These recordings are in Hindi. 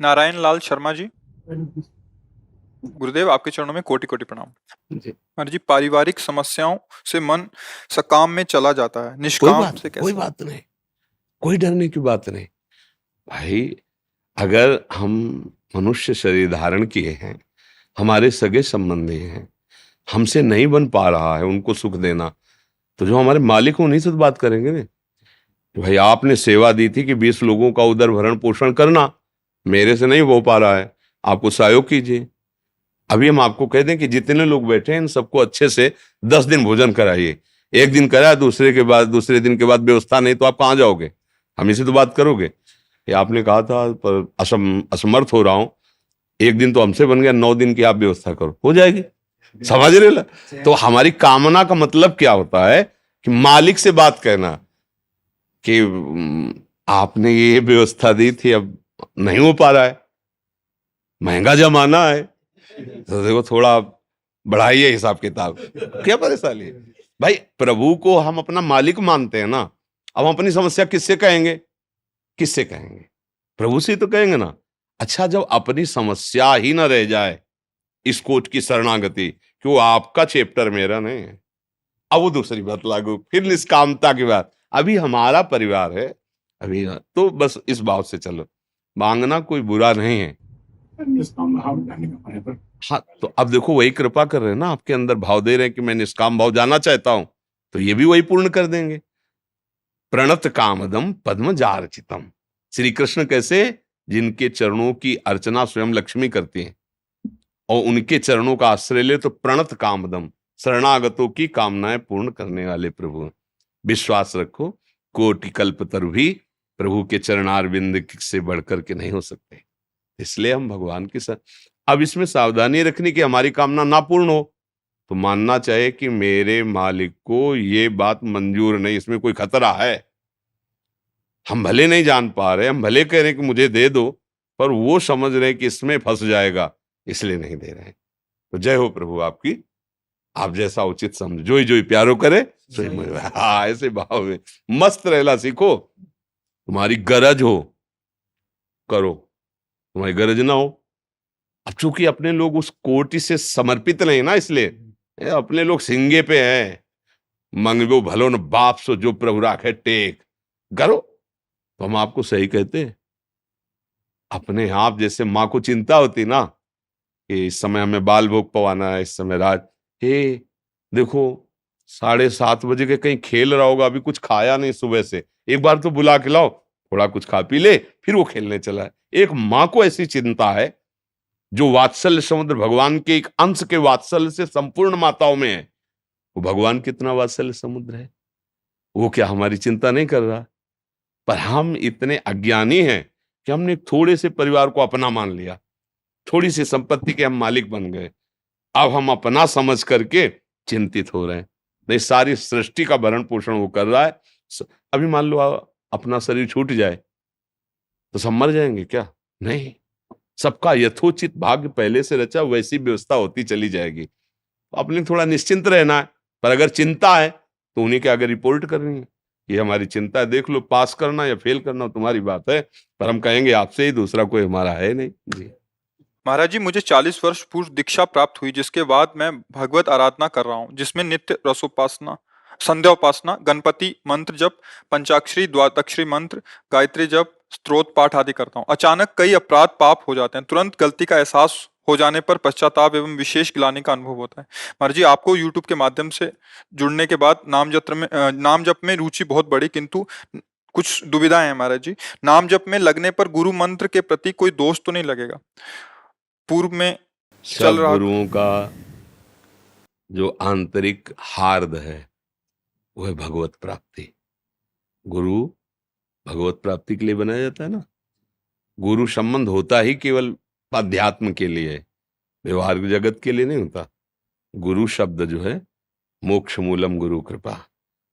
नारायण लाल शर्मा जी, गुरुदेव आपके चरणों में कोटि कोटि प्रणाम। जी। महाराज जी, पारिवारिक समस्याओं से मन सकाम में चला जाता है, कोई निष्काम से कोई कैसे? बात नहीं, कोई डरने की बात नहीं भाई। अगर हम मनुष्य शरीर धारण किए हैं, हमारे सगे संबंधी हैं, हमसे नहीं बन पा रहा है उनको सुख देना, तो जो हमारे मालिक हैं उन्हीं से तो बात करेंगे ना। भाई आपने सेवा दी थी कि 20 लोगों का उदर भरण पोषण करना, मेरे से नहीं हो पा रहा है, आपको सहयोग कीजिए। अभी हम आपको कह दें कि जितने लोग बैठे हैं इन सबको अच्छे से 10 दिन भोजन कराइए। एक दिन कराया, दूसरे दिन के बाद व्यवस्था नहीं, तो आप कहाँ जाओगे? हम इसी तो बात करोगे। ये आपने कहा था पर असमर्थ हो रहा हूं, एक दिन तो हमसे बन गया, 9 दिन की आप व्यवस्था करो, हो जाएगी। समझ रहे ला? तो हमारी कामना का मतलब क्या होता है कि मालिक से बात कहना कि आपने ये व्यवस्था दी थी, अब नहीं हो पा रहा है, महंगा जमाना है, तो देखो थोड़ा बढ़ाइए हिसाब किताब। क्या परेशानी है भाई? प्रभु को हम अपना मालिक मानते हैं ना। अब हम अपनी समस्या किससे कहेंगे? किससे कहेंगे? प्रभु से तो कहेंगे ना। अच्छा, जब अपनी समस्या ही ना रह जाए इस कोट की शरणागति कि वो आपका चैप्टर मेरा नहीं है, अब वो दूसरी बात लागू, फिर निष्कामता की बात। अभी हमारा परिवार है, अभी तो बस इस भाव से चलो, मांगना कोई बुरा नहीं है। हाँ, तो अब देखो वही कृपा कर रहे हैं ना, आपके अंदर भाव दे रहे हैं कि मैं निष्काम भाव जाना चाहता हूं, तो ये भी वही पूर्ण कर देंगे। प्रणत कामदम पद्म जार्चितम। श्री कृष्ण कैसे? जिनके चरणों की अर्चना स्वयं लक्ष्मी करती हैं और उनके चरणों का आश्रय ले तो प्रणत कामदम, शरणागतों की कामनाएं पूर्ण करने वाले प्रभु। विश्वास रखो, कोटि कल्पतरु भी प्रभु के चरणारविंद से बढ़कर के नहीं हो सकते। इसलिए हम भगवान की अब इसमें सावधानी रखनी कि हमारी कामना ना पूर्ण हो तो मानना चाहिए कि मेरे मालिक को ये बात मंजूर नहीं, इसमें कोई खतरा है। हम भले नहीं जान पा रहे, हम भले कह रहे हैं कि मुझे दे दो, पर वो समझ रहे हैं कि इसमें फंस जाएगा, इसलिए नहीं दे रहे हैं। तो जय हो प्रभु आपकी, आप जैसा उचित समझ, जो ही प्यारो करे हाँ, ऐसे भाव में मस्त रहना सीखो। तुम्हारी गरज हो करो, तुम्हारी गरज ना हो। अब चूंकि अपने लोग उस कोटि से समर्पित नहीं ना, इसलिए अपने लोग सिंगे पे हैं। मंगो भलो न बाप सो जो प्रभु राखे टेक, करो। तो हम आपको सही कहते हैं। अपने आप जैसे माँ को चिंता होती ना कि इस समय हमें बाल भोग पवाना है, इस समय रात, हे देखो 7:30 बजे के कहीं खेल रहा होगा, अभी कुछ खाया नहीं सुबह से, एक बार तो बुला के लाओ, थोड़ा कुछ खा पी ले, फिर वो खेलने चला है। एक माँ को ऐसी चिंता है, जो वात्सल्य समुद्र भगवान के एक अंश के वात्सल्य से संपूर्ण माताओं में है। वो भगवान कितना वात्सल्य समुद्र है, वो क्या हमारी चिंता नहीं कर रहा? पर हम इतने अज्ञानी हैं कि हमने एक थोड़े से परिवार को अपना मान लिया, थोड़ी सी संपत्ति के हम मालिक बन गए। अब हम अपना समझ करके चिंतित हो रहे हैं। नहीं, सारी सृष्टि का भरण पोषण वो कर रहा है। अभी मान लो अपना शरीर छूट जाए तो सब मर जाएंगे क्या? नहीं, सबका यथोचित भाग्य पहले से रचा, वैसी व्यवस्था होती चली जाएगी। अपने थोड़ा निश्चिंत रहना है, पर अगर चिंता है तो उन्हीं के आगे रिपोर्ट करनी है, ये हमारी चिंता है, देख लो, पास करना या फेल करना तुम्हारी बात है, पर हम कहेंगे आपसे ही, दूसरा कोई हमारा है नहीं जी। महाराज जी, मुझे 40 वर्ष पूर्व दीक्षा प्राप्त हुई, जिसके बाद मैं भगवत आराधना कर रहा हूँ, जिसमें नित्य रसोपासना, संध्या उपासना, गणपति मंत्र जप, पंचाक्षरी द्वादक्षरी मंत्र, गायत्री जप, स्तोत्र पाठ आदि करता हूँ। अचानक कई अपराध पाप हो जाते हैं, तुरंत गलती का एहसास हो जाने पर पश्चाताप एवं विशेष ग्लानि का अनुभव होता है। महाराज जी, आपको यूट्यूब के माध्यम से जुड़ने के बाद नाम जप में रुचि बहुत बढ़ी, किंतु कुछ दुविधाएं हैं महाराज जी। नाम जप में लगने पर गुरु मंत्र के प्रति कोई दोष तो नहीं लगेगा? पूर्व में चल सब रहा गुरुओं का जो आंतरिक हार्द है वो है भगवत प्राप्ति। गुरु भगवत प्राप्ति के लिए बनाया जाता है ना। गुरु संबंध होता ही केवल अध्यात्म के लिए, व्यवहारिक जगत के लिए नहीं होता। गुरु शब्द जो है, मोक्ष मूलम गुरु कृपा,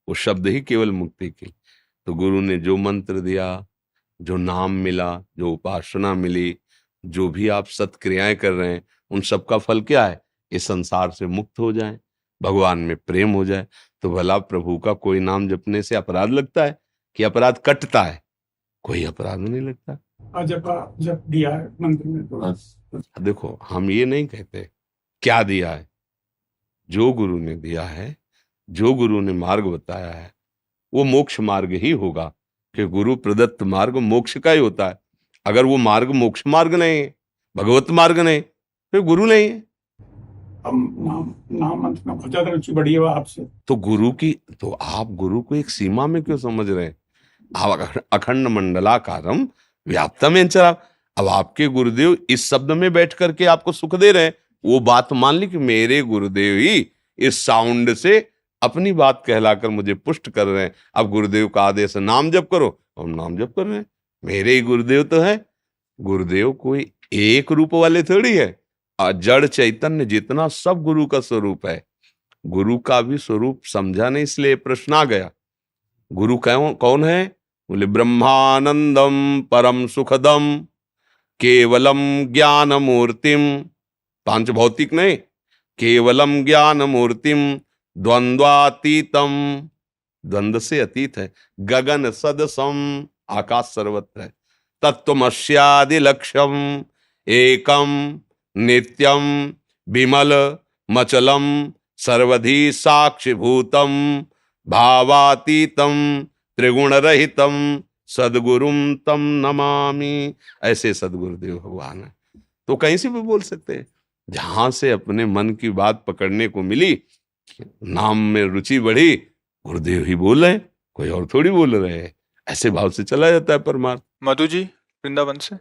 वो शब्द ही केवल मुक्ति की। तो गुरु ने जो मंत्र दिया, जो नाम मिला, जो उपासना मिली, जो भी आप सत्क्रियाएं कर रहे हैं, उन सब का फल क्या है? इस संसार से मुक्त हो जाए, भगवान में प्रेम हो जाए। तो भला प्रभु का कोई नाम जपने से अपराध लगता है कि अपराध कटता है? कोई अपराध नहीं लगता। भाजपा जब दिया है मंत्री ने तो देखो, हम ये नहीं कहते क्या दिया है, जो गुरु ने दिया है, जो गुरु ने मार्ग बताया है वो मोक्ष मार्ग ही होगा, कि गुरु प्रदत्त मार्ग मोक्ष का ही होता है। अगर वो मार्ग मोक्ष मार्ग नहीं है, भगवत मार्ग नहीं, फिर गुरु नहीं है। अब नाम मंत्र में बहुत ज्यादा रुचि बढ़ी है आपसे। तो गुरु की, तो आप गुरु को एक सीमा में क्यों समझ रहे हैं? आप अखंड मंडलाकारम व्याप्तम चरा। अब आपके गुरुदेव इस शब्द में बैठ करके आपको सुख दे रहे हैं, वो बात मान ली कि मेरे गुरुदेव ही इस साउंड से अपनी बात कहलाकर मुझे पुष्ट कर रहे हैं। अब गुरुदेव का आदेश है नाम जप करो, हम नाम जप कर रहे हैं, मेरे ही गुरुदेव तो है। गुरुदेव कोई एक रूप वाले थोड़ी है, जड़ चैतन्य जितना सब गुरु का स्वरूप है। गुरु का भी स्वरूप समझा नहीं, इसलिए प्रश्न आ गया। गुरु कौन है? बोले ब्रह्मानंदम परम सुखदम केवलम ज्ञान मूर्तिम, पांच भौतिक नहीं, केवलम ज्ञान मूर्तिम द्वंद्वातीतम, द्वंद्व से अतीत है, गगन सदसम, आकाश सर्वत्र है, तत्वमस्यादि लक्ष्यम एकम नित्यम विमल मचलम सर्वधि साक्षिभूतम भावातीतम त्रिगुण रहितम सदगुरुम तम नमामि। ऐसे सदगुरुदेव भगवान है। तो कहीं से भी बोल सकते हैं, जहां से अपने मन की बात पकड़ने को मिली, नाम में रुचि बढ़ी, गुरुदेव ही बोल रहे, कोई और थोड़ी बोल रहे हैं। ऐसे भाव से चला जाता है परमार्थ। मधु जी वृंदावन से।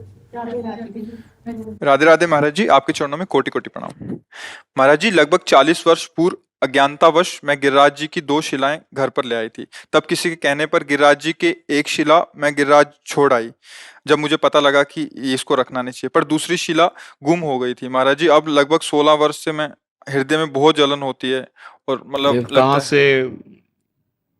राधे राधे महाराज जी, आपके चरणों में कोटि कोटि प्रणाम। महाराज जी, लगभग 40 वर्ष पूर्व अज्ञानतावश मैं गिरिराज जी की 2 शिलाएं घर पर ले आई थी। तब किसी के कहने पर गिरिराज जी के एक शिला मैं गिरिराज छोड़ आई, जब मुझे पता लगा कि इसको रखना नहीं चाहिए, पर दूसरी शिला गुम हो गई थी। महाराज जी, अब लगभग 16 वर्ष से मैं हृदय में बहुत जलन होती है और मतलब कहाँ से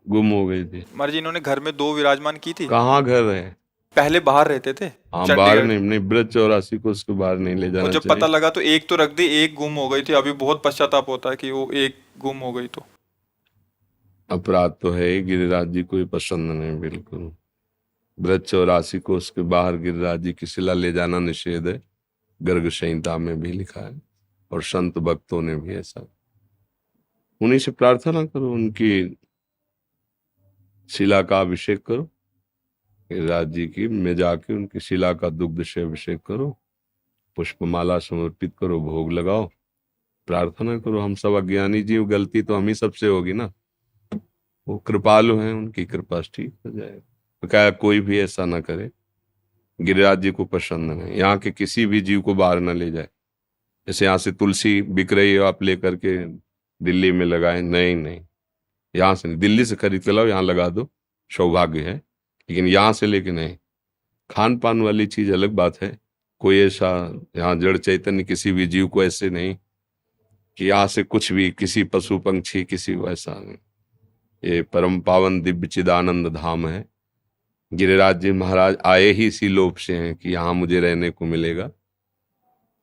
गुम हो गई थी? महाराज जी, इन्होंने घर में 2 विराजमान की थी। कहाँ घर है? पहले बाहर रहते थे। हाँ, बाहर नहीं, ब्रज 84 को उसको बाहर नहीं ले जाना और जब चाहिए। पता लगा तो एक तो रख दी, एक गुम हो गई थी। अभी बहुत पश्चाताप होता है कि वो एक गुम हो गई। तो अपराध तो है, गिरिराज जी को पसंद नहीं बिल्कुल। ब्रज 84 को उसके बाहर गिरिराज जी की शिला ले जाना निषेध है, गर्ग संहिता में भी लिखा है, और संत भक्तों ने भी ऐसा। उन्हीं से प्रार्थना करो, उनकी शिला का अभिषेक करो, गिरिराज जी की में जाके उनकी शिला का दुग्ध से अभिषेक करो, पुष्पमाला समर्पित करो, भोग लगाओ, प्रार्थना करो। हम सब अज्ञानी जीव, गलती तो हम ही सबसे होगी ना, वो कृपालु हैं, उनकी कृपा से ठीक हो जाएगा। तो क्या कोई भी ऐसा ना करे, गिरिराज जी को पसंद नहीं, यहाँ के किसी भी जीव को बाहर ना ले जाए। जैसे यहाँ से तुलसी बिक रही है, आप लेकर के दिल्ली में लगाए, नहीं नहीं, यहाँ से नहीं, दिल्ली से खरीद के लाओ, यहाँ लगा दो, सौभाग्य है, लेकिन यहाँ से लेके नहीं। खान पान वाली चीज अलग बात है, कोई ऐसा यहाँ जड़ चैतन्य किसी भी जीव को ऐसे नहीं कि यहाँ से कुछ भी, किसी पशु पंछी किसी को ऐसा नहीं। ये परम पावन दिव्य चिदानंद धाम है। गिरिराज जी महाराज आए ही इसी लोभ से हैं कि यहाँ मुझे रहने को मिलेगा,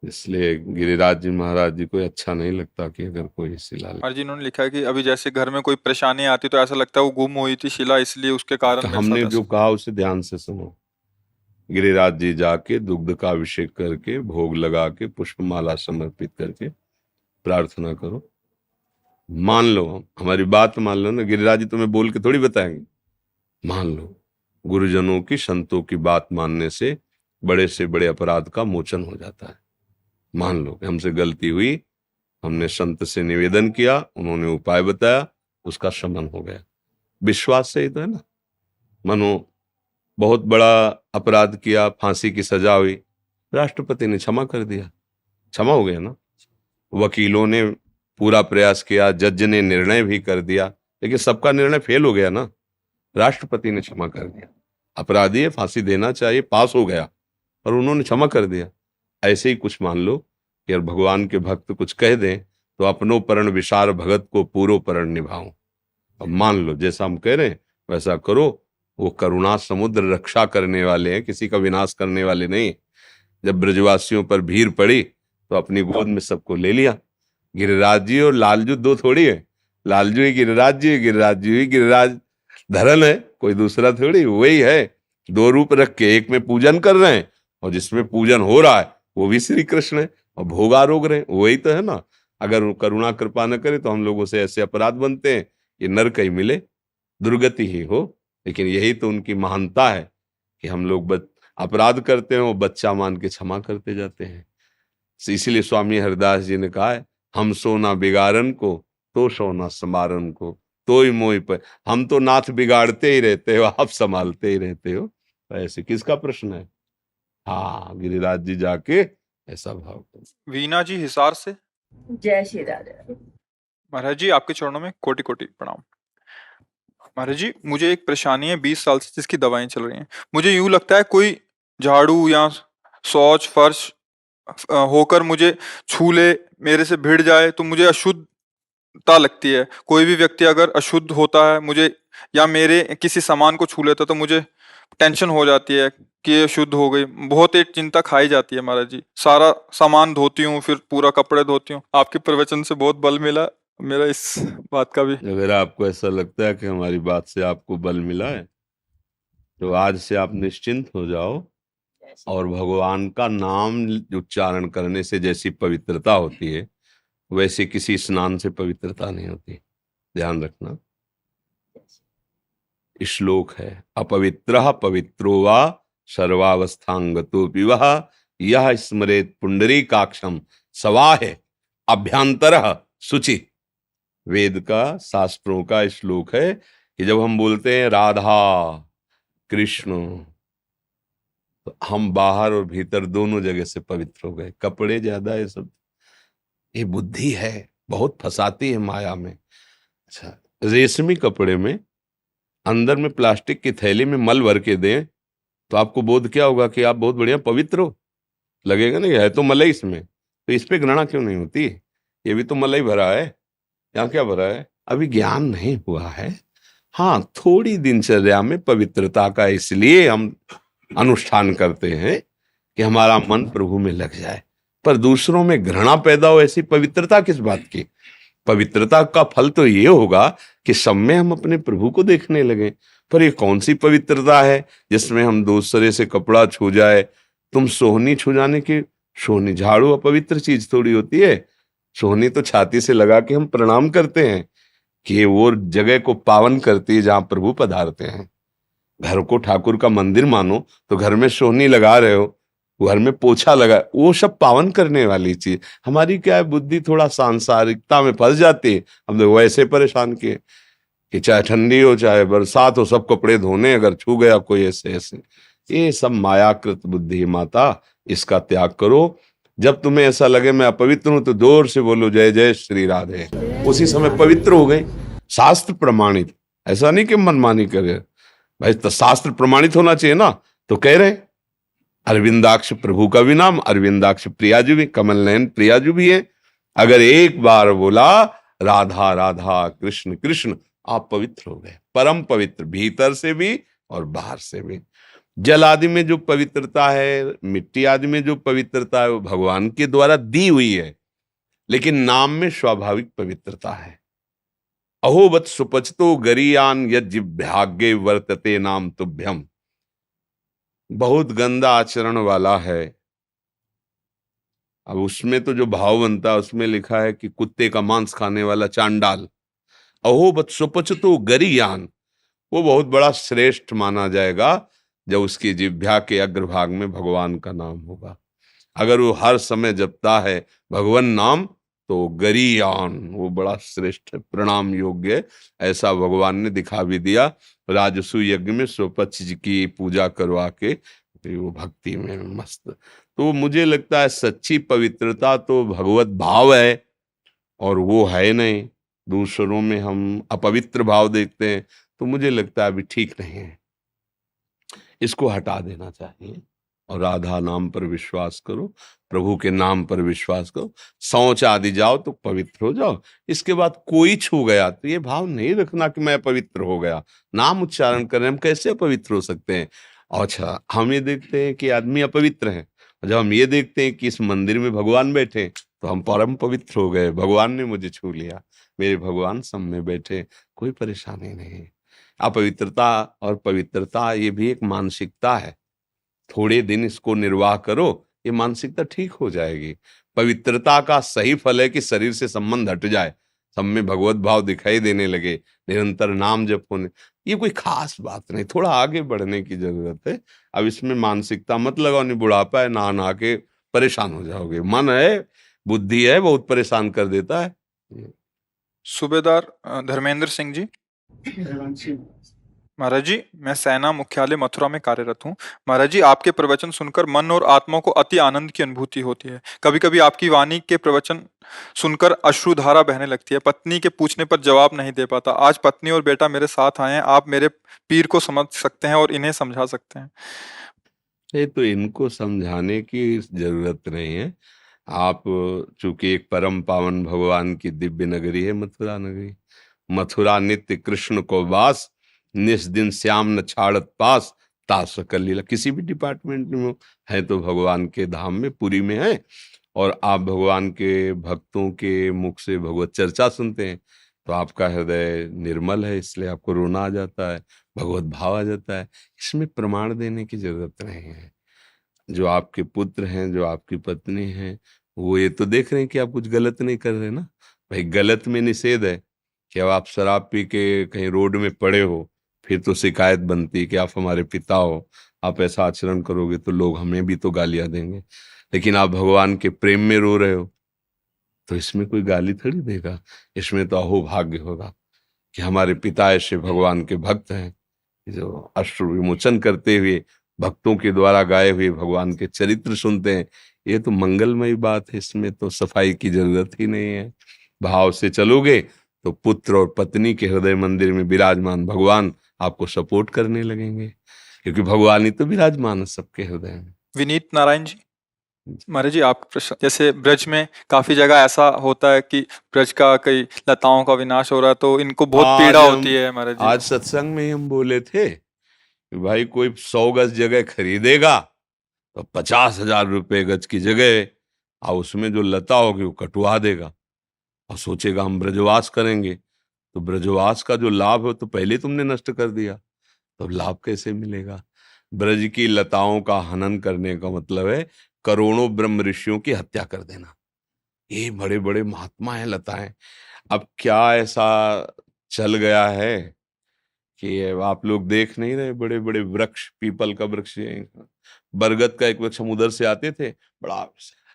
इसलिए गिरिराज जी महाराज जी को अच्छा नहीं लगता कि अगर कोई शिला। महाराज जी, इन्होंने लिखा है कि अभी जैसे घर में कोई परेशानी आती तो ऐसा लगता है वो गुम हुई थी शिला, इसलिए उसके कारण तो मेरे हमने साथ जो ऐसा। कहा उसे ध्यान से सुनो। गिरिराज जी जाके दुग्ध का अभिषेक करके, भोग लगा के, पुष्पमाला समर्पित करके प्रार्थना करो। मान लो, हमारी बात मान लो ना, गिरिराज जी तुम्हें बोल के थोड़ी बताएंगे, मान लो। गुरुजनों की, संतों की बात मानने से बड़े से बड़े अपराध का मोचन हो जाता है। मान लो कि हमसे गलती हुई, हमने संत से निवेदन किया, उन्होंने उपाय बताया, उसका शमन हो गया। विश्वास से ही तो है ना। मानो बहुत बड़ा अपराध किया, फांसी की सजा हुई, राष्ट्रपति ने क्षमा कर दिया, क्षमा हो गया ना। वकीलों ने पूरा प्रयास किया, जज ने निर्णय भी कर दिया, लेकिन सबका निर्णय फेल हो गया ना, राष्ट्रपति ने क्षमा कर दिया। अपराधी है, फांसी देना चाहिए, पास हो गया, और उन्होंने क्षमा कर दिया। ऐसे ही कुछ मान लो कि अगर भगवान के भक्त कुछ कह दें तो अपनो परण विशार भगत को पूरो परण निभाऊं। अब मान लो जैसा हम कह रहे हैं वैसा करो। वो करुणा समुद्र रक्षा करने वाले हैं, किसी का विनाश करने वाले नहीं। जब ब्रजवासियों पर भीड़ पड़ी तो अपनी गोद में सबको ले लिया। गिरिराज जी और लालजू दो थोड़ी है, लालजू ही गिरिराज जी, गिरिराज जी ही गिरिराज धरन है, कोई दूसरा थोड़ी, वही है। 2 रूप रख के एक में पूजन कर रहे हैं और जिसमें पूजन हो रहा है वो भी श्री कृष्ण है, और भोग आरोग रहे, वही तो है ना। अगर वो करुणा कृपा न करे तो हम लोगों से ऐसे अपराध बनते हैं, ये नरक ही मिले, दुर्गति ही हो। लेकिन यही तो उनकी महानता है कि हम लोग अपराध करते हैं, वो बच्चा मान के क्षमा करते जाते हैं। इसीलिए स्वामी हरिदास जी ने कहा है, हम सोना बिगाड़न को तो सोना समारन को, तो ही मोई पर। हम तो नाथ बिगाड़ते ही रहते हो, आप संभालते ही रहते हो। तो ऐसे किसका प्रश्न है? हाँ, गिरिराज जी जाके ऐसा भाव करो। वीना जी हिसार से। जय श्री राधे। महाराज जी आपके चरणों में कोटि कोटि प्रणाम। महाराज जी मुझे एक परेशानी है 20 साल से, जिसकी दवाएं चल रही हैं। मुझे यूं लगता है कोई झाड़ू या शौच फर्श होकर मुझे छू ले, मेरे से भिड़ जाए तो मुझे अशुद्धता लगती है। कोई भी व्यक्ति अगर अशुद्ध होता है मुझे, या मेरे किसी सामान को छू लेता तो मुझे टेंशन हो जाती है कि ये शुद्ध हो गई। बहुत एक चिंता खाई जाती है महाराज जी। सारा सामान धोती हूँ, फिर पूरा कपड़े धोती हूँ। आपके प्रवचन से बहुत बल मिला मेरा इस बात का भी। अगर आपको ऐसा लगता है कि हमारी बात से आपको बल मिला है तो आज से आप निश्चिंत हो जाओ, और भगवान का नाम उच्चारण करने से जैसी पवित्रता होती है वैसे किसी स्नान से पवित्रता नहीं होती। ध्यान रखना। श्लोक है, अपवित्रः पवित्रो वा सर्वावस्थांगतो विवह यह स्मरेत पुंडरीकाक्षम सवाहे अभ्यंतरः शुचि। वेद का, शास्त्रों का श्लोक है कि जब हम बोलते हैं राधा कृष्ण, तो हम बाहर और भीतर दोनों जगह से पवित्र हो गए। कपड़े ज्यादा ये सब, ये बुद्धि है, बहुत फंसाती है माया में। अच्छा, रेशमी कपड़े में अंदर में प्लास्टिक की थैली में मल भर के दें तो आपको बोध क्या होगा कि आप बहुत बढ़िया पवित्र हो? लगेगा नहीं, है तो मलाई इसमें, तो इस पे घृणा क्यों नहीं होती? ये भी तो मलाई भरा है, यहाँ क्या भरा है? अभी ज्ञान नहीं हुआ है। हाँ, थोड़ी दिनचर्या में पवित्रता का इसलिए हम अनुष्ठान करते हैं कि हमारा मन प्रभु में लग जाए, पर दूसरों में घृणा पैदा हो, ऐसी पवित्रता किस बात की? पवित्रता का फल तो ये होगा कि सब में हम अपने प्रभु को देखने लगे। पर ये कौन सी पवित्रता है जिसमें हम दूसरे से कपड़ा छू जाए? तुम सोहनी छू जाने की, सोहनी झाड़ू अपवित्र चीज थोड़ी होती है। सोहनी तो छाती से लगा के हम प्रणाम करते हैं कि वो जगह को पावन करती है जहां प्रभु पधारते हैं। घर को ठाकुर का मंदिर मानो तो घर में सोहनी लगा रहे हो, घर में पोछा लगा, वो सब पावन करने वाली चीज। हमारी क्या है, बुद्धि थोड़ा सांसारिकता में फंस जाती है। हम लोग वैसे परेशान किए कि चाहे ठंडी हो चाहे बरसात हो, सब कपड़े धोने, अगर छू गया कोई ऐसे ऐसे, ये सब मायाकृत बुद्धि माता, इसका त्याग करो। जब तुम्हें ऐसा लगे मैं अपवित्र हूं तो जोर से बोलो जय जय श्री राधे, उसी समय पवित्र हो गए। शास्त्र प्रमाणित, ऐसा नहीं कि मनमानी करे भाई, तो शास्त्र प्रमाणित होना चाहिए ना। तो कह रहे अरविंदाक्ष प्रभु का भी नाम अरविंदाक्ष प्रियाजू भी, कमल नयन प्रियाजू भी है। अगर एक बार बोला राधा राधा कृष्ण कृष्ण, आप पवित्र हो गए, परम पवित्र, भीतर से भी और बाहर से भी। जल आदि में जो पवित्रता है, मिट्टी आदि में जो पवित्रता है, वो भगवान के द्वारा दी हुई है, लेकिन नाम में स्वाभाविक पवित्रता है। अहोवत सुपचतो गरियान यज्जिभ्याग्ये वर्तते नाम तुभ्यम। बहुत गंदा आचरण वाला है। अब उसमें तो जो भाव बनता है उसमें लिखा है कि कुत्ते का मांस खाने वाला चांडाल। अहोवत सुपचतो गरियान, वो बहुत बड़ा श्रेष्ठ माना जाएगा जब उसकी जिह्वा के अग्रभाग में भगवान का नाम होगा। अगर वो हर समय जपता है भगवान नाम तो गरियान, वो बड़ा श्रेष्ठ है, प्रणाम योग्य है। ऐसा भगवान ने दिखा भी दिया राजसु यज्ञ में स्वपक्ष जी की पूजा करवा के, वो भक्ति में मस्त। तो मुझे लगता है सच्ची पवित्रता तो भगवत भाव है, और वो है नहीं। दूसरों में हम अपवित्र भाव देखते हैं, तो मुझे लगता है अभी ठीक नहीं है, इसको हटा देना चाहिए। और राधा नाम पर विश्वास करो, प्रभु के नाम पर विश्वास करो, शौच आदि जाओ तो पवित्र हो जाओ। इसके बाद कोई छू गया तो ये भाव नहीं रखना कि मैं पवित्र हो गया। नाम उच्चारण कर रहे हैं, हम कैसे अपवित्र हो सकते हैं? अच्छा, हम ये देखते हैं कि आदमी अपवित्र है, जब हम ये देखते हैं कि इस मंदिर में भगवान बैठे तो हम परम पवित्र हो गए, भगवान ने मुझे छू लिया, मेरे भगवान सब में बैठे, कोई परेशानी नहीं। अपवित्रता और पवित्रता ये भी एक मानसिकता है। थोड़े दिन इसको निर्वाह करो, ये मानसिकता ठीक हो जाएगी। पवित्रता का सही फल है कि शरीर से संबंध हट जाए, सब में भगवत भाव दिखाई देने लगे, निरंतर नाम जप होने। ये कोई खास बात नहीं, थोड़ा आगे बढ़ने की जरूरत है। अब इसमें मानसिकता मत लगाओ, नहीं बुढ़ापा है नहा के परेशान हो जाओगे। मन है, बुद्धि है, बहुत परेशान कर देता है। सूबेदार धर्मेंद्र सिंह जी। देवांशी महाराज जी, मैं सेना मुख्यालय मथुरा में कार्यरत हूँ। महाराज जी, आपके प्रवचन सुनकर मन और आत्मा को अति आनंद की अनुभूति होती है। कभी कभी आपकी वाणी के प्रवचन सुनकर अश्रुधारा बहने लगती है। पत्नी के पूछने पर जवाब नहीं दे पाता। आज पत्नी और बेटा मेरे साथ आए हैं। आप मेरे पीर को समझ सकते हैं और इन्हें समझा सकते हैं। ये तो इनको समझाने की जरूरत नहीं है। आप, चूंकि एक परम पावन भगवान की दिव्य नगरी है मथुरा नगरी, मथुरा नित्य कृष्ण को वास, निस दिन श्याम न छाड़त पास, तास सकल लीला। किसी भी डिपार्टमेंट में है तो भगवान के धाम में, पुरी में है, और आप भगवान के भक्तों के मुख से भगवत चर्चा सुनते हैं तो आपका हृदय निर्मल है, इसलिए आपको रोना आ जाता है, भगवत भाव आ जाता है। इसमें प्रमाण देने की जरूरत नहीं है। जो आपके पुत्र हैं, जो आपकी पत्नी हैं, वो ये तो देख रहे हैं कि आप कुछ गलत नहीं कर रहे ना। भाई गलत में निषेध है कि अब आप शराब पी के कहीं रोड में पड़े हो, फिर तो शिकायत बनती है कि आप हमारे पिता हो, आप ऐसा आचरण करोगे तो लोग हमें भी तो गालियां देंगे। लेकिन आप भगवान के प्रेम में रो रहे हो तो इसमें कोई गाली थोड़ी देगा। इसमें तो अहोभाग्य होगा कि हमारे पिता ऐसे भगवान के भक्त हैं, जो अश्रु विमोचन करते हुए भक्तों के द्वारा गाए हुए भगवान के चरित्र सुनते हैं। ये तो मंगलमयी बात है, इसमें तो सफाई की जरूरत ही नहीं है। भाव से चलोगे तो पुत्र और पत्नी के हृदय मंदिर में विराजमान भगवान आपको सपोर्ट करने लगेंगे, क्योंकि भगवान ही तो विराजमान है सबके हृदय में। विनीत नारायण जी। महाराज जी, आप प्रश्न, जैसे ब्रज में काफी जगह ऐसा होता है कि ब्रज का कई लताओं का विनाश हो रहा है, तो इनको बहुत पीड़ा होती है महाराज जी। आज सत्संग में ही हम बोले थे कि भाई कोई 100 गज जगह खरीदेगा तो 50,000 रुपए गज की जगह, और उसमें जो लता होगी वो कटवा देगा और सोचेगा हम ब्रजवास करेंगे। तो ब्रजवास का जो लाभ है तो पहले तुमने नष्ट कर दिया, तो लाभ कैसे मिलेगा? ब्रज की लताओं का हनन करने का मतलब है करोड़ों ब्रह्म ऋषियों की हत्या कर देना। ये बड़े बड़े महात्मा हैं लताएं। अब क्या ऐसा चल गया है कि आप लोग देख नहीं रहे, बड़े बड़े वृक्ष, पीपल का वृक्ष, बरगद का एक वृक्ष, हम उधर से आते थे, बड़ा।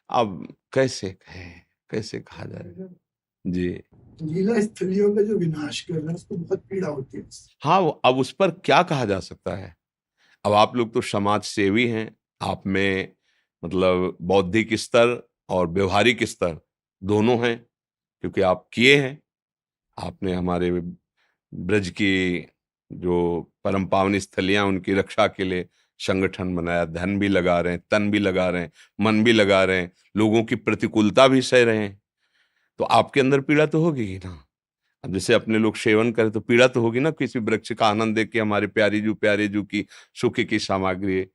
अब कैसे कहें, कैसे कहा जाएगा जी। लीला स्थलियों का जो विनाश कर रहा है उसको बहुत पीड़ा होती है। हाँ, अब उस पर क्या कहा जा सकता है? अब आप लोग तो समाज सेवी हैं, आप में मतलब बौद्धिक स्तर और व्यवहारिक स्तर दोनों हैं, क्योंकि आप किए हैं। आपने हमारे ब्रज की जो परम पावन स्थलियां, उनकी रक्षा के लिए संगठन बनाया, धन भी लगा रहे हैं, तन भी लगा रहे हैं, मन भी लगा रहे हैं, लोगों की प्रतिकूलता भी सह रहे हैं। तो आपके अंदर पीड़ा तो होगी ही ना। अब जैसे अपने लोग सेवन करें तो पीड़ा तो होगी ना, किसी वृक्ष का आनंद देख के हमारे प्यारे जू की सुख की सामग्री है।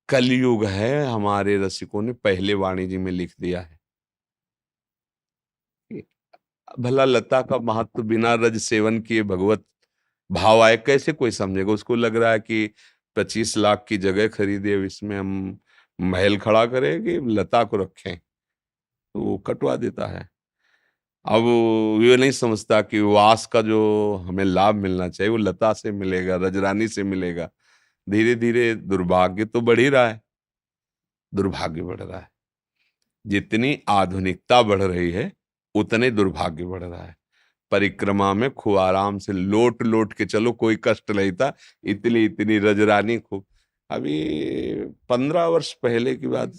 कलयुग है, हमारे रसिकों ने पहले वाणी जी में लिख दिया है। भला लता का महत्व बिना रज सेवन किए भगवत भाव आए कैसे कोई समझेगा? उसको लग रहा है कि 25 लाख की जगह खरीदे, इसमें हम महल खड़ा करें कि लता को रखें, तो वो कटवा देता है। अब ये नहीं समझता कि वास का जो हमें लाभ मिलना चाहिए वो लता से मिलेगा, रजरानी से मिलेगा। धीरे धीरे दुर्भाग्य तो बढ़ ही रहा है, दुर्भाग्य बढ़ रहा है। जितनी आधुनिकता बढ़ रही है उतने दुर्भाग्य बढ़ रहा है। परिक्रमा में खूब आराम से लोट लोट के चलो, कोई कष्ट नहीं था। इतनी इतनी रजरानी खूब। अभी 15 वर्ष पहले की बात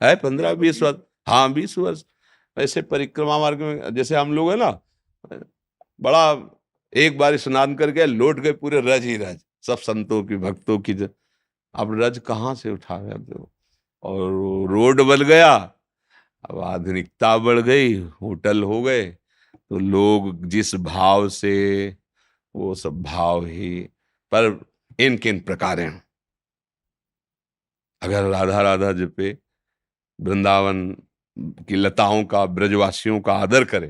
है, 15-20 वर्ष, हाँ 20 वर्ष, ऐसे परिक्रमा मार्ग में जैसे हम लोग है ना, बड़ा एक बार स्नान कर गए, लौट गए, पूरे रज ही रज, सब संतों की भक्तों की। अब रज कहाँ से उठा गया तो, और रोड बन गया, अब आधुनिकता बढ़ गई, होटल हो गए, तो लोग जिस भाव से, वो सब भाव ही। पर इन किन प्रकारेण अगर राधा राधा जपे, वृंदावन की लताओं का, ब्रजवासियों का आदर करे,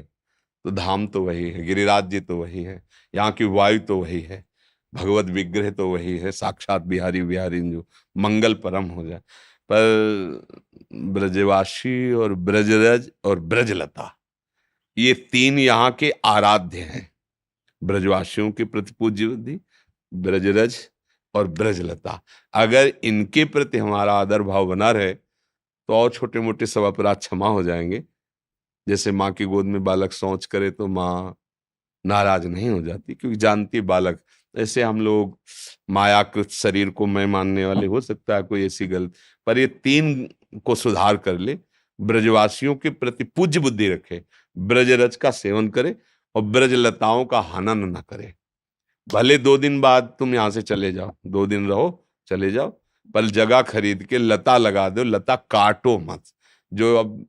तो धाम तो वही है, गिरिराज जी तो वही है, यहाँ की वायु तो वही है। भगवत विग्रह तो वही है, साक्षात बिहारी बिहारी जो मंगल परम हो जाए। पर ब्रजवासी और ब्रजरज और ब्रजलता, ये तीन यहाँ के आराध्य हैं। ब्रजवासियों के प्रति पूज्य बुद्धि, ब्रजरज और ब्रजलता, अगर इनके प्रति हमारा आदर भाव बना रहे तो और छोटे मोटे सब अपराध क्षमा हो जाएंगे। जैसे माँ की गोद में बालक शौच करे तो माँ नाराज नहीं हो जाती, क्योंकि जानती है बालक। ऐसे हम लोग मायाकृत शरीर को मैं मानने वाले, हो सकता है कोई ऐसी गलत, पर ये तीन को सुधार कर ले, ब्रजवासियों के प्रति पूज्य बुद्धि रखे, ब्रजरज का सेवन करे और ब्रजलताओं का हनन न करे। भले 2 दिन बाद तुम यहां से चले जाओ, 2 दिन रहो चले जाओ, पर जगह खरीद के लता लगा दो, लता काटो मत। जो अब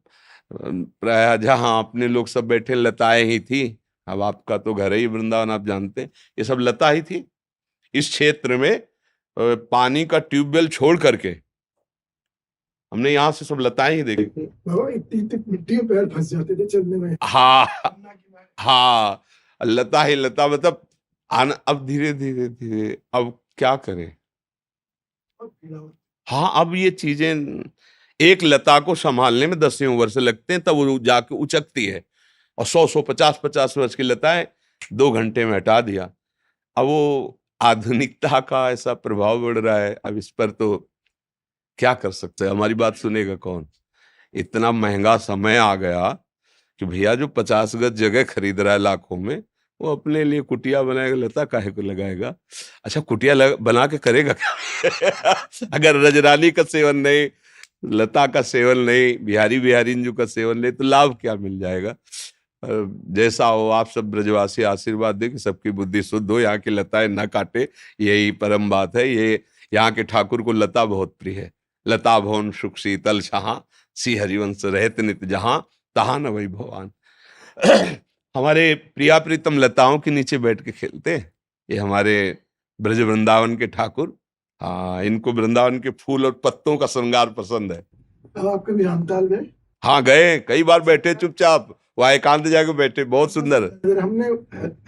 प्राय जहाँ अपने लोग सब बैठे लताएं ही थी, अब आपका तो घर ही वृंदावन, आप जानते हैं ये सब लता ही थी। इस क्षेत्र में पानी का ट्यूबवेल छोड़ करके हमने यहाँ से सब लताएं ही देखी। बाबा इतनी तक मिट्टी में पैर फंस जाते थे चलने में। हाँ हाँ, लता ही लता, मतलब अब धीरे धीरे धीरे अब क्या करें। हाँ, अब ये चीजें, एक लता को संभालने में 10 वर्ष लगते हैं, तब वो जाके उचकती है, और 100-150 वर्ष की लताएं 2 घंटे में हटा दिया। अब वो आधुनिकता का ऐसा प्रभाव बढ़ रहा है, अब इस पर तो क्या कर सकते हैं, हमारी बात सुनेगा कौन। इतना महंगा समय आ गया कि भैया जो 50 गज जगह खरीद रहा है लाखों में, वो अपने लिए कुटिया बनाएगा, लता काहे को लगाएगा। अच्छा, कुटिया बना के करेगा क्या? अगर रजरानी का सेवन नहीं, लता का सेवन नहीं, बिहारी बिहारिंजू का सेवन नहीं, तो लाभ क्या मिल जाएगा। जैसा हो, आप सब ब्रजवासी आशीर्वाद दे कि सबकी बुद्धि शुद्ध हो, यहाँ की लताएं न काटे, यही परम बात है। ये यहाँ के ठाकुर को लता बहुत प्रिय है। लता भवन सुख शीतल छहा, सी हरिवंश रहत नित जहां, तहां न वही भगवान। हमारे प्रिया प्रीतम लताओं के नीचे बैठ के खेलते हैं ये हमारे ब्रज वृंदावन के ठाकुर। हाँ, इनको वृंदावन के फूल और पत्तों का श्रृंगार पसंद है। आप कभी रामताल गए? हाँ गए, कई बार बैठे चुपचाप, वहाँ एकांत जाके बैठे, बहुत सुंदर। हमने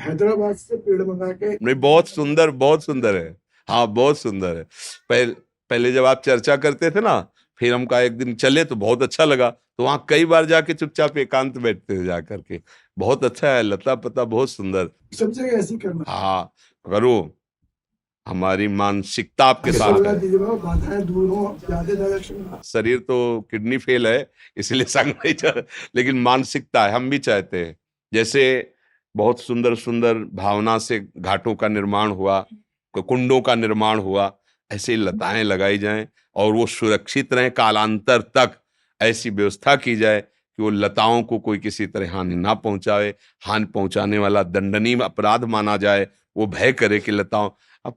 हैदराबाद से पेड़ मंगा के, नहीं, बहुत सुंदर, बहुत सुंदर है। हाँ, बहुत सुंदर है। पहले जब आप चर्चा करते थे ना, फिर हम कहा एक दिन चले तो बहुत अच्छा लगा, तो वहाँ कई बार जाके चुपचाप एकांत बैठते थे जा करके। बहुत अच्छा है, लता पता बहुत सुंदर। सब जगह ऐसी करना। हाँ करो, हमारी मानसिकता आपके साथ है। बाधाएं दूर हो, ज्यादा शरीर तो किडनी फेल है, इसलिए संग नहीं चल, लेकिन मानसिकता है, हम भी चाहते हैं। जैसे बहुत सुंदर सुंदर भावना से घाटों का निर्माण हुआ, कुंडों का निर्माण हुआ, ऐसे लताएं लगाई जाएं और वो सुरक्षित रहें कालांतर तक। ऐसी व्यवस्था की जाए कि वो लताओं को कोई किसी तरह हानि ना पहुंचावे, हानि पहुंचाने वाला दंडनीय अपराध माना जाए। वो भय करे कि अब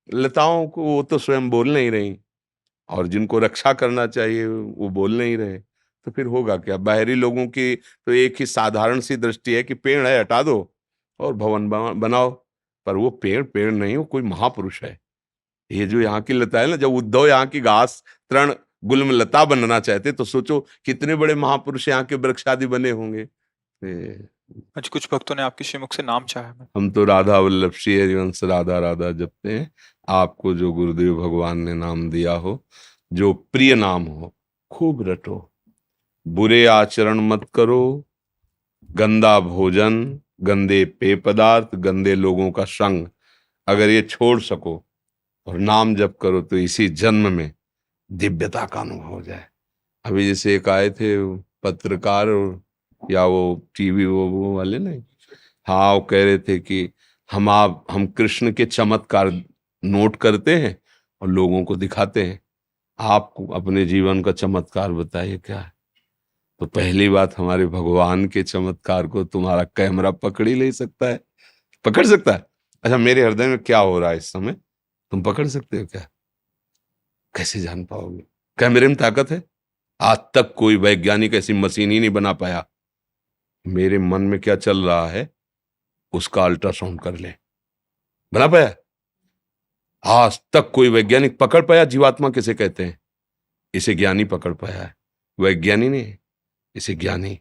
लताओं को वो तो स्वयं बोल नहीं रही, और जिनको रक्षा करना चाहिए वो बोल नहीं रहे, तो फिर होगा क्या। बाहरी लोगों की तो एक ही साधारण सी दृष्टि है कि पेड़ है हटा दो और भवन बनाओ, पर वो पेड़ पेड़ नहीं, वो कोई महापुरुष है। ये जो यहाँ की लता है ना, जब उद्धव यहाँ की घास तृण गुल्म लता बनना चाहते, तो सोचो कितने बड़े महापुरुष यहाँ के वृक्षादि बने होंगे। आज कुछ भक्तों ने आपके श्रीमुख से नाम चाहा है। हम तो राधा वल्लभ श्री हरिवंश राधा राधा जपते हैं। आपको जो गुरुदेव भगवान ने नाम दिया हो, जो प्रिय नाम हो, खूब रटो, बुरे आचरण मत करो, गंदा भोजन, गंदे पेय पदार्थ, गंदे लोगों का संग अगर ये छोड़ सको और नाम जप करो, तो इसी जन्म में दिव्यता का अनुभव हो जाए। अभी जैसे एक आए थे पत्रकार, या वो टीवी वो वाले नहीं, हाँ, वो कह रहे थे कि हम कृष्ण के चमत्कार नोट करते हैं और लोगों को दिखाते हैं, आपको अपने जीवन का चमत्कार बताइए क्या है। तो पहली बात, हमारे भगवान के चमत्कार को तुम्हारा कैमरा पकड़ ही नहीं सकता है। पकड़ सकता है? अच्छा, मेरे हृदय में क्या हो रहा है इस समय, तुम पकड़ सकते हो क्या? कैसे जान पाओगे? कैमरे में ताकत है? आज तक कोई वैज्ञानिक ऐसी मशीन ही नहीं बना पाया। मेरे मन में क्या चल रहा है उसका अल्ट्रासाउंड कर ले, बना पाया? आज तक कोई वैज्ञानिक पकड़ पाया जीवात्मा किसे कहते हैं? इसे ज्ञानी पकड़ पाया है, वैज्ञानिक नहीं, इसे ज्ञानी।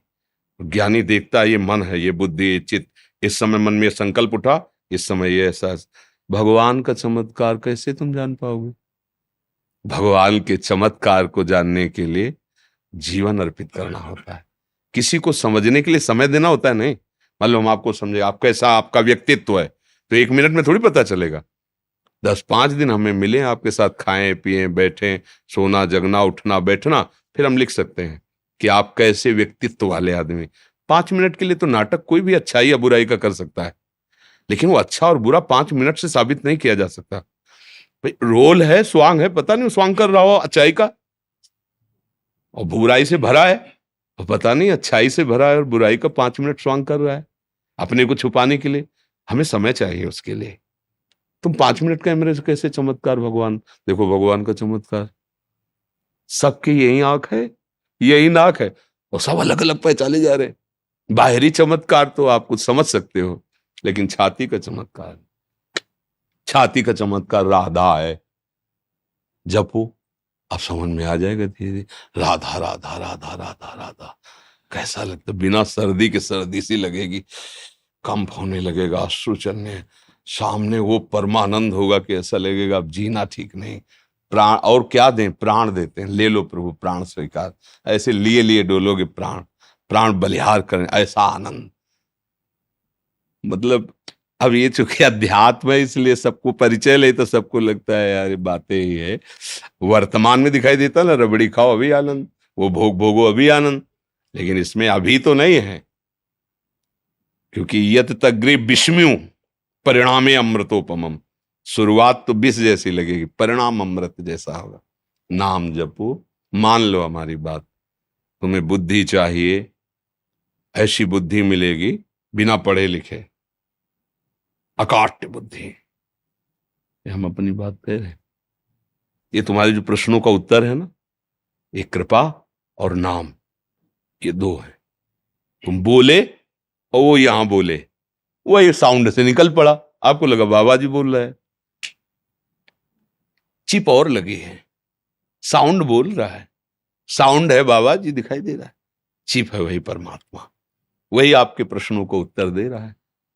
ज्ञानी देखता है ये मन है, ये बुद्धि, ये चित्त। इस समय मन में संकल्प उठा, इस समय ये एहसास, भगवान का चमत्कार कैसे तुम जान पाओगे? भगवान के चमत्कार को जानने के लिए जीवन अर्पित करना होता है, किसी को समझने के लिए समय देना होता है। नहीं, मान लो हम आपको समझे, आप कैसा आपका व्यक्तित्व है, तो 1 मिनट में थोड़ी पता चलेगा। 10-5 दिन हमें मिले, आपके साथ खाएं पिएं बैठें, सोना जगना उठना बैठना, फिर हम लिख सकते हैं कि आप कैसे व्यक्तित्व वाले आदमी। 5 मिनट के लिए तो नाटक कोई भी अच्छाई या बुराई का कर सकता है, लेकिन वो अच्छा और बुरा 5 मिनट से साबित नहीं किया जा सकता। भाई रोल है, स्वांग है, पता नहीं स्वांग कर रहा हो अच्छाई का, और बुराई से भरा है, और पता नहीं अच्छाई से भरा है और बुराई का 5 मिनट स्वांग कर रहा है अपने को छुपाने के लिए। हमें समय चाहिए उसके लिए। तुम 5 मिनट का एमरेज कैसे चमत्कार? भगवान देखो, भगवान का चमत्कार, सबके यही आंख है, यही नाक है, और सब अलग अलग पहचाने जा रहे हैं। बाहरी चमत्कार तो आप कुछ समझ सकते हो, लेकिन छाती का चमत्कार, छाती का चमत्कार राधा है। जपो, अब समझ में आ जाएगा धीरे धीरे। राधा राधा राधा राधा राधा, कैसा लगता, बिना सर्दी के सर्दी सी लगेगी, कंप होने लगेगा, अश्रु चलने, सामने वो परमानंद होगा कि ऐसा लगेगा अब जीना ठीक नहीं। प्राण और क्या दें? प्राण देते हैं, ले लो प्रभु प्राण स्वीकार। ऐसे लिए लिए डोलोगे प्राण, प्राण बलिहार करें, ऐसा आनंद। मतलब अब ये चूंकि अध्यात्म है, इसलिए सबको परिचय ले, तो सबको लगता है यार ये बातें ही है। वर्तमान में दिखाई देता ना, रबड़ी खाओ अभी आनंद, वो भोग भोगो अभी आनंद, लेकिन इसमें अभी तो नहीं है, क्योंकि यत तग्रे विस्म्यु परिणामे अमृतोपमम। शुरुआत तो विष जैसी लगेगी, परिणाम अमृत जैसा होगा। नाम जपो, मान लो हमारी बात, तुम्हें बुद्धि चाहिए, ऐसी बुद्धि मिलेगी बिना पढ़े लिखे, अकाट्य बुद्धि। ये हम अपनी बात कह रहे हैं। ये तुम्हारे जो प्रश्नों का उत्तर है ना, ये कृपा और नाम, ये दो है। तुम बोले और वो यहां बोले, वही साउंड से निकल पड़ा, आपको लगा बाबा जी बोल रहे हैं, चिप और लगी है, साउंड बोल रहा है, साउंड है बाबा जी दिखाई दे रहा है, चिप है वही परमात्मा, वही आपके प्रश्नों को उत्तर दे रहा है।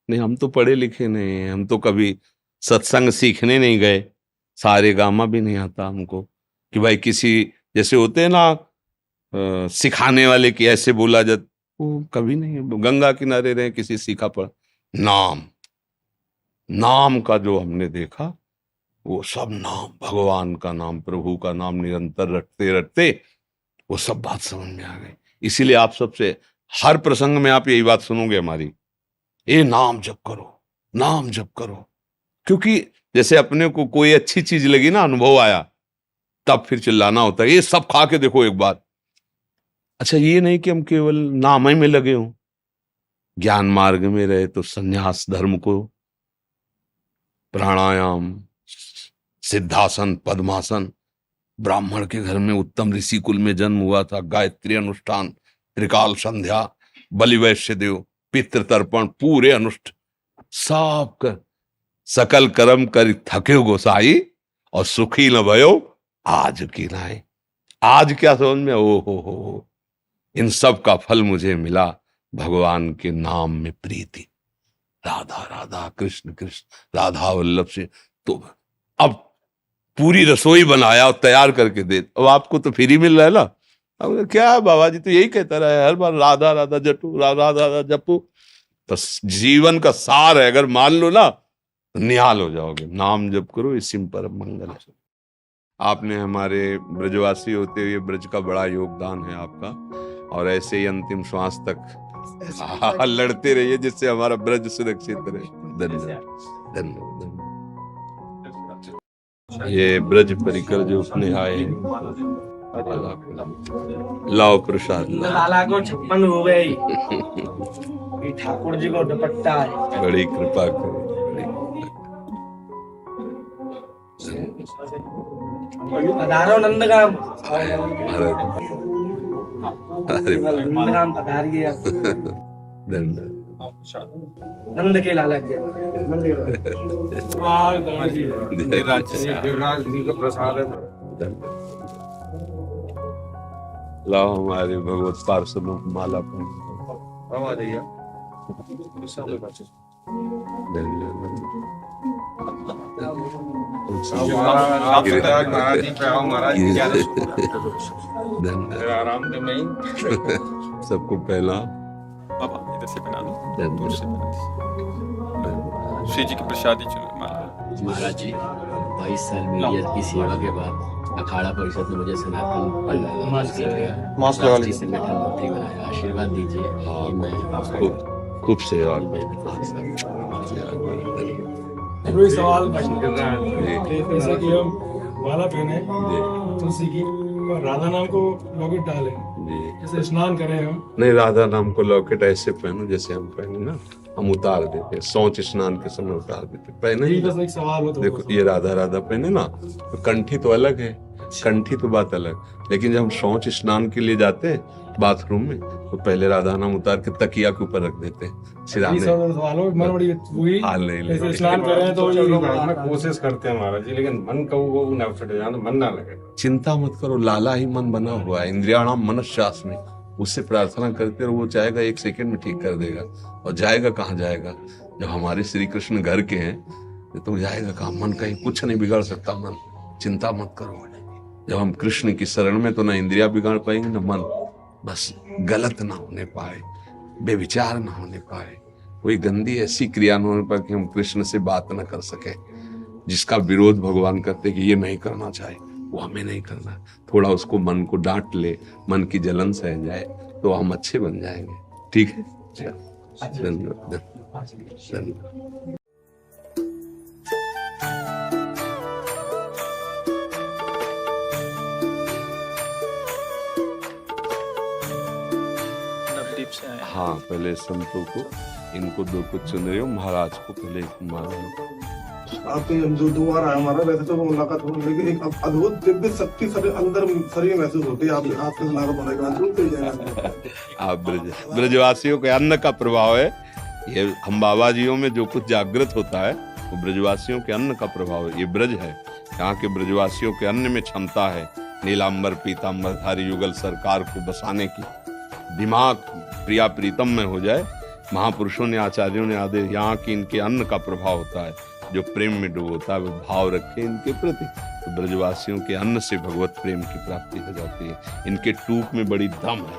नहीं, हम तो पढ़े लिखे नहीं, हम तो कभी सत्संग सीखने नहीं गए, सारे गामा भी नहीं आता हमको कि भाई किसी जैसे होते हैं ना सिखाने वाले कि ऐसे बोला जाता, वो कभी नहीं। गंगा किनारे रहे, किसी सीखा पढ़ा। नाम, नाम का जो हमने देखा, वो सब नाम, भगवान का नाम, प्रभु का नाम निरंतर रटते रटते वो सब बात समझ में आ गई। इसीलिए आप सबसे हर प्रसंग में आप यही बात सुनोगे हमारी, ये नाम जप करो, नाम जप करो। क्योंकि जैसे अपने को कोई अच्छी चीज लगी ना, अनुभव आया, तब फिर चिल्लाना होता है, ये सब खा के देखो एक बार। अच्छा, ये नहीं कि हम केवल नाम ही में लगे हों, ज्ञान मार्ग में रहे तो संन्यास धर्म को, प्राणायाम, सिद्धासन, पद्मासन, ब्राह्मण के घर में उत्तम ऋषि कुल में जन्म हुआ था, गायत्री अनुष्ठान, त्रिकाल संध्या, बलि वैश्य देव, पितृ तर्पण, पूरे अनुष्ठ सब कर, सकल कर्म कर थके गोसाई, और सुखी न भयो आज की नाई। आज क्या समझ में? ओ हो, इन सब का फल मुझे मिला भगवान के नाम में प्रीति। राधा राधा, कृष्ण कृष्ण, राधा वल्लभ से। तो अब पूरी रसोई बनाया और तैयार करके दे, अब आपको तो फ्री मिल रहा है ना। अब क्या है, बाबा जी तो यही कहता रहा है हर बार, राधा राधा जपो, राधा राधा जपो। तो जीवन का सार है, अगर मान लो ना तो निहाल हो जाओगे। नाम जप करो, इसी में परम मंगल है। आपने हमारे ब्रजवासी होते हुए ब्रज का बड़ा योगदान है आपका, और ऐसे ही अंतिम श्वास तक लड़ते रहिए, जिससे हमारा ब्रज सुरक्षित रहे। धन्यवाद, धन्यवाद। ये ब्रज परिकर जो अपने आए, लाओ प्रसाद, लाला को 56 हो गए। ये ठाकुर जी को दुपट्टा है, बड़ी कृपा करो। पधारो नंदगाम, नंदगाम पधारिए। धन्यवाद। नंद के लाला के लाओ हमारे भगवत पार्षदों को माला धन्यवाद। आप गिरिराज महाराज जी पे आओ महाराज जी, क्या धन्यवाद। आराम से मैं सबको पहला बाबा इधर से बना दो, धन्यवाद। दूर से बना दो। श्री जी की प्रसादी चलो महाराज। महाराज जी 22 साल मीडिया की सेवा के बाद अखाड़ा परिषद ने मुझे सनातन राष्ट्रीय संगठन मंत्री बनाया। आशीर्वाद दीजिए कि मैं खूब सेवा कोई सवाल जैसे कि हम माला पहने तुलसी की और राधा नाम को लॉकेट डाले, जैसे स्नान करें हम। नहीं, राधा नाम को लॉकेट ऐसे पहनो जैसे हम पहने ना, हम उतार देते, शौच स्नान के समय उतार देते, पहने ही बस एक सवाल हो तो देखो ये राधा राधा पहने ना, तो कंठी तो अलग है, कंठी तो बात अलग, लेकिन जब हम शौच स्नान के लिए जाते हैं बाथरूम में तो पहले राधा नाम उतार के तकिया के ऊपर रख देते हैं, सिराने सवालों मन बड़ी हुई। हाल नहीं जैसे लगे। स्नान करें तो ये कोशिश करते हैं महाराज जी, लेकिन मन का वो ना फट जाए, मन ना लगे। चिंता मत करो, लाला ही मन बना हुआ है, इंद्रियाणाम मनश्शास में, उससे प्रार्थना करते रहो, वो चाहेगा 1 सेकंड में ठीक कर देगा। और जाएगा कहाँ जाएगा, जब हमारे श्री कृष्ण घर के हैं तो जाएगा कहाँ, मन कहीं कुछ नहीं बिगाड़ सकता मन, चिंता मत करो। जब हम कृष्ण की शरण में तो ना इंद्रिया बिगाड़ पाएंगे ना मन, बस गलत ना होने पाए, बेविचार ना होने पाए, कोई गंदी ऐसी क्रिया ना होने पाए कि हम कृष्ण से बात ना कर सके, जिसका विरोध भगवान करते कि ये नहीं करना चाहिए, वो हमें नहीं करना। थोड़ा उसको मन को डांट ले, मन की जलन सह जाए तो हम अच्छे बन जाएंगे। ठीक है, धन्यवाद। नवदीप से आए। हाँ, पहले संतों को, इनको 2 कुछ चुन रहे हो, महाराज को पहले मारो। आपके दो बार आया हमारा, वैसे तो मुलाकात हो, लेकिन एक अद्भुत दिव्य शक्ति अंदर शरीर महसूस होती है आपके मुलाकात होने के बाद, सुनते जाएगा। आप ब्रजवासियों के अन्न का प्रभाव है ये, हम बाबा जियों में जो कुछ जागृत होता है वो ब्रजवासियों के अन्न का प्रभाव है। ये ब्रज है, यहाँ के ब्रजवासियों के अन्न में क्षमता है नीलांबर पीतांबर धारी युगल सरकार को बसाने की। दिमाग प्रिया प्रीतम में हो जाए, महापुरुषों ने, आचार्यों ने आदेश, यहाँ की इनके अन्न का प्रभाव होता है, जो प्रेम में डूबोता है वो भाव रखे इनके प्रति, तो ब्रजवासियों के अन्न से भगवत प्रेम की प्राप्ति हो जाती है। इनके टूक में बड़ी दम है,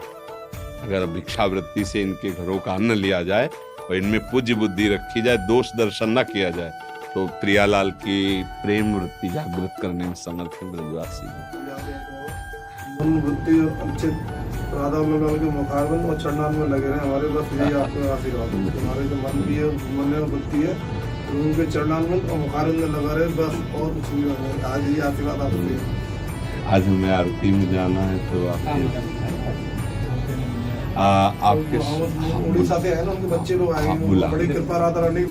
अगर भिक्षावृत्ति से इनके घरों का अन्न लिया जाए और इनमें पूज्य बुद्धि रखी जाए, दोष दर्शन न किया जाए, तो प्रियालाल की प्रेम वृत्ति जागृत करने में समर्थ है ब्रजवासी। मन बुद्धि और अच्छे राधा मंगल के मुखारबंद और चरणान में लगे रहे हमारे, बस यही आपके आशीर्वाद है। हमारे जो मन भी है, मन में बुद्धि है, तो उनके चरणान में और मुखारबंद में लगा रहे, बस और कुछ नहीं है। आज ये आशीर्वाद आपसे। आज हमें आरती में जाना है तो आपके उड़ीसा से है ना, उनके बच्चे लोग आए, बुला बड़ी कृपा राधा रानी।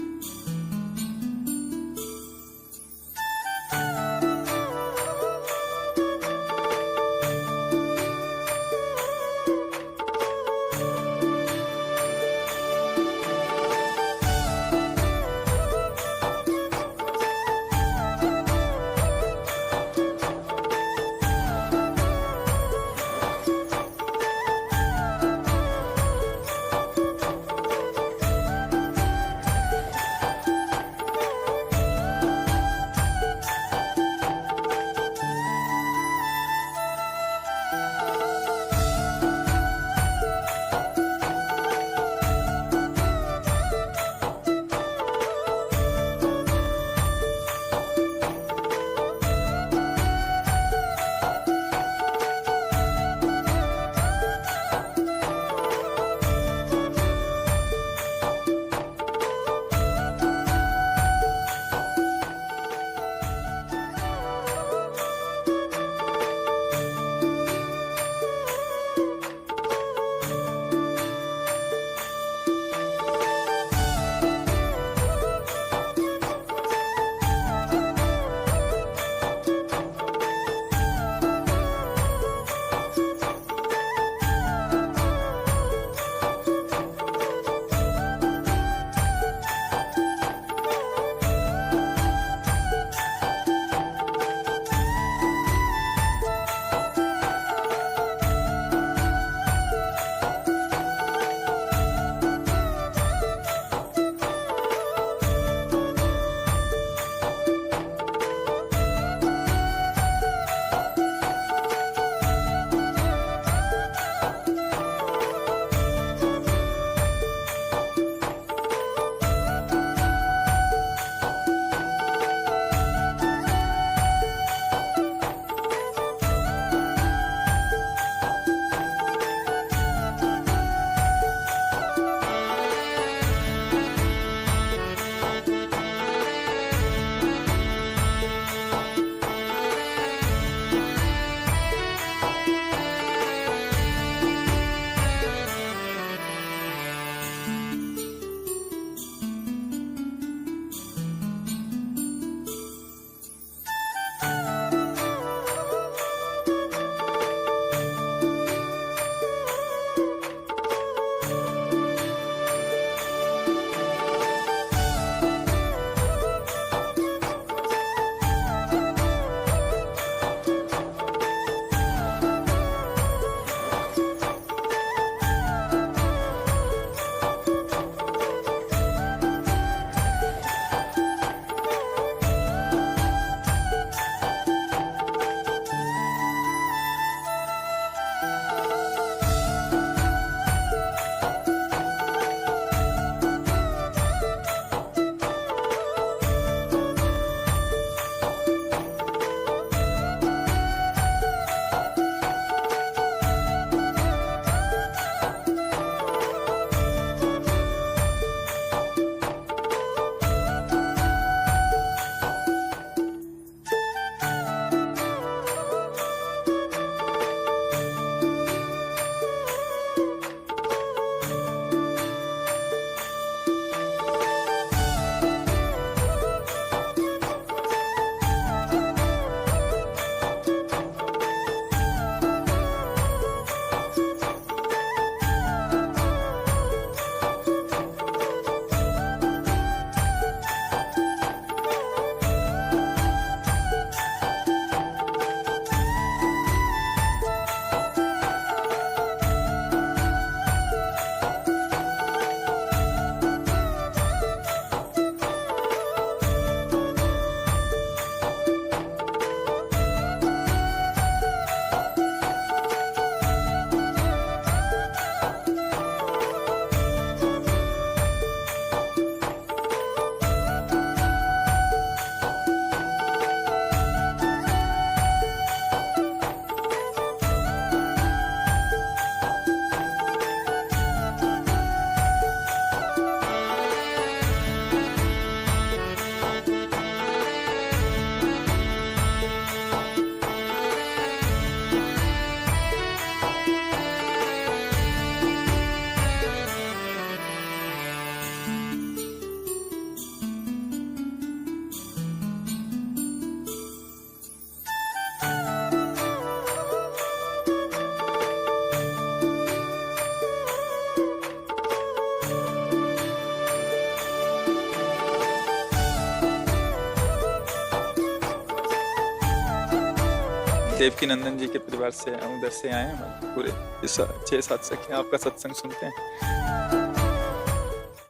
देवकी नंदन जी के परिवार से उधर से आए हैं, पूरे 6-7 सखी आपका सत्संग सुनते हैं।